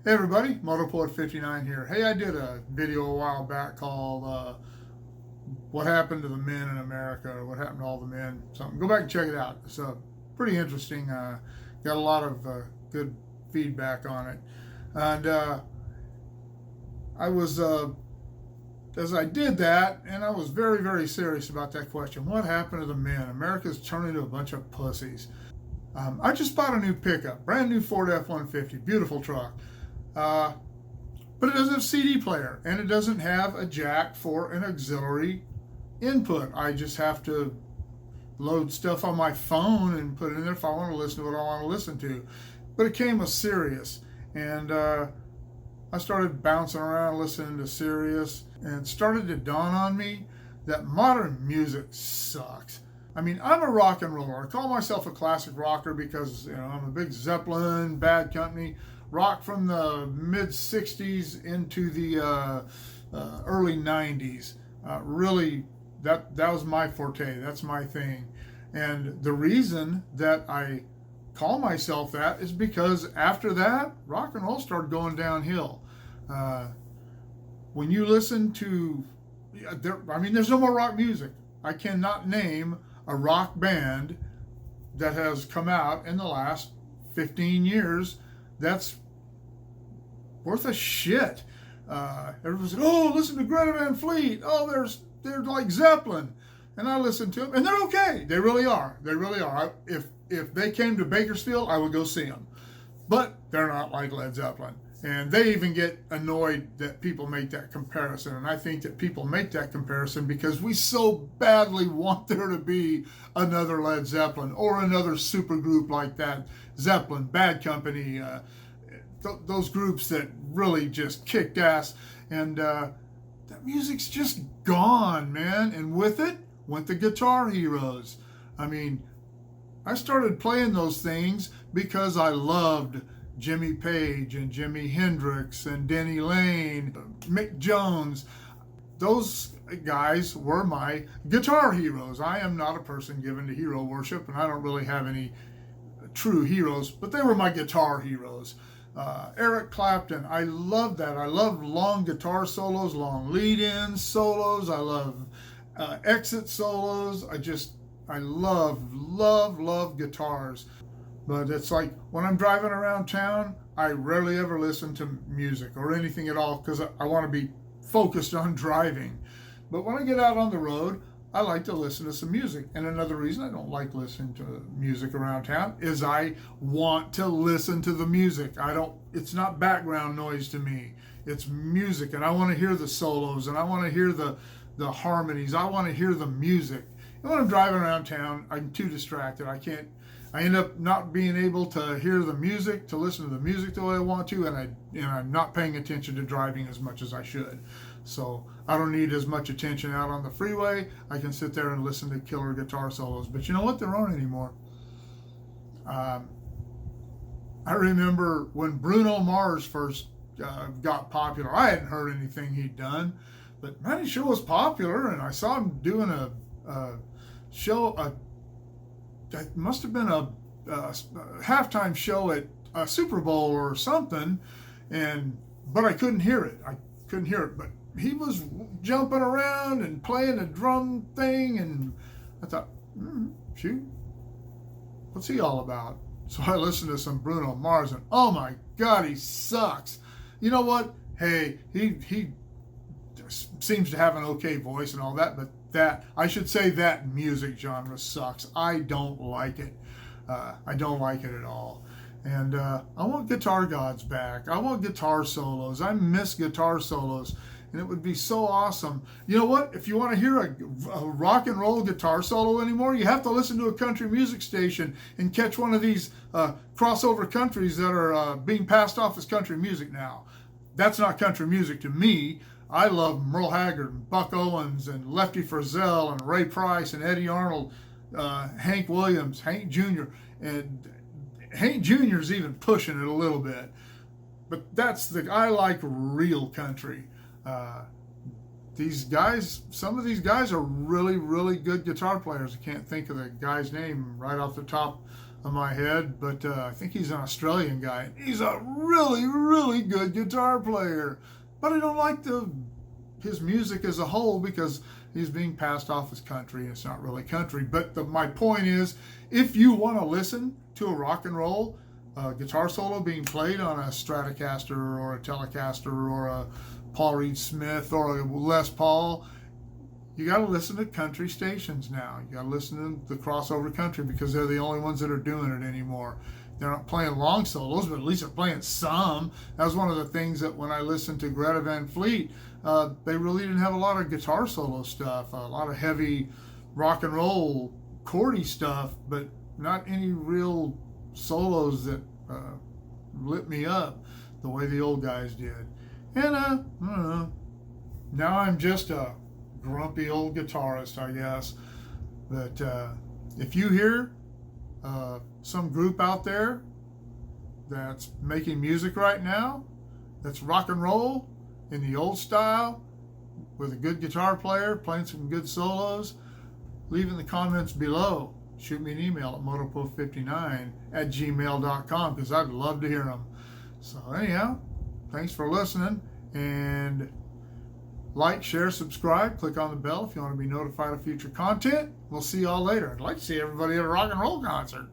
Hey everybody, MotoPoet59 here. Hey, I did a video a while back called What Happened to the Men in America, or What Happened to All the Men, something. Go back and check it out. It's pretty interesting. Got a lot of good feedback on it. And I was, as I did that, and I was very, very serious about that question. What happened to the men? America's turning into a bunch of pussies. I just bought a new pickup, brand new Ford F-150, beautiful truck. Uh, but it doesn't have a CD player, and it doesn't have a jack for an auxiliary input. I just have to load stuff on my phone and put it in there if I want to listen to what I want to listen to. But it came with Sirius, and I started bouncing around listening to Sirius, and it started to dawn on me that modern music sucks. I mean, I'm a rock and roller. I call myself a classic rocker because I'm a big Zeppelin, Bad Company, rock from the mid '60s into the early '90s. Really, that was my forte. That's my thing. And the reason that I call myself that is because after that, rock and roll started going downhill. When you listen to, there's no more rock music. I cannot name a rock band that has come out in the last 15 years that's worth a shit. Everyone said, "Oh, listen to Greta Van Fleet. Oh, they're like Zeppelin," and I listen to them, and they're okay. They really are. They really are. If they came to Bakersfield, I would go see them, but they're not like Led Zeppelin. And they even get annoyed that people make that comparison. And I think that people make that comparison because we so badly want there to be another Led Zeppelin or another supergroup like that. Zeppelin, Bad Company, those groups that really just kicked ass. And that music's just gone, man. And with it went the guitar heroes. I mean, I started playing those things because I loved Jimmy Page and Jimi Hendrix and Denny Lane, Mick Jones. Those guys were my guitar heroes. I am not a person given to hero worship, and I don't really have any true heroes, but they were my guitar heroes. Eric Clapton, I love that. I love long guitar solos, long lead-in solos. I love exit solos. I love guitars. But it's like when I'm driving around town, I rarely ever listen to music or anything at all because I want to be focused on driving. But when I get out on the road, I like to listen to some music. And another reason I don't like listening to music around town is I want to listen to the music. It's not background noise to me. It's music, and I want to hear the solos, and I want to hear the harmonies. I want to hear the music. And when I'm driving around town, I'm too distracted. I end up not being able to hear the music, to listen to the music the way I want to, and I'm not paying attention to driving as much as I should. So I don't need as much attention out on the freeway. I can sit there and listen to killer guitar solos. But you know what? There aren't anymore. I remember when Bruno Mars first got popular. I hadn't heard anything he'd done, but man, he sure was popular, and I saw him doing a show, it must have been a halftime show at a Super Bowl or something, but I couldn't hear it. But he was jumping around and playing a drum thing, and I thought, shoot, what's he all about? So I listened to some Bruno Mars, and oh my God, he sucks. You know what? Hey, he seems to have an okay voice and all that, but that music genre sucks. I don't like it. I don't like it at all. And I want guitar gods back. I want guitar solos. I miss guitar solos. And it would be so awesome. You know what? If you want to hear a rock and roll guitar solo anymore, you have to listen to a country music station and catch one of these crossover countries that are being passed off as country music now. That's not country music to me. I love Merle Haggard and Buck Owens and Lefty Frizzell and Ray Price and Eddie Arnold, Hank Williams, Hank Jr. And Hank Jr. is even pushing it a little bit. But I like real country. Some of these guys are really, really good guitar players. I can't think of the guy's name right off the top of my head, but I think he's an Australian guy. He's a really, really good guitar player, but I don't like his music as a whole because he's being passed off as country. It's not really country, but my point is, if you want to listen to a rock and roll guitar solo being played on a Stratocaster or a Telecaster or a Paul Reed Smith or a Les Paul, you got to listen to country stations now. You got to listen to the crossover country because they're the only ones that are doing it anymore. They're not playing long solos, but at least they're playing some. That was one of the things that when I listened to Greta Van Fleet, they really didn't have a lot of guitar solo stuff, a lot of heavy rock and roll chordy stuff, but not any real solos that lit me up the way the old guys did. And I don't know, now I'm just a grumpy old guitarist, I guess. But if you hear some group out there that's making music right now that's rock and roll in the old style with a good guitar player playing some good solos, leave in the comments below. Shoot me an email at motopo59@gmail.com because I'd love to hear them. So anyhow, thanks for listening, and like, share, subscribe, click on the bell if you want to be notified of future content. We'll see y'all later. I'd like to see everybody at a rock and roll concert.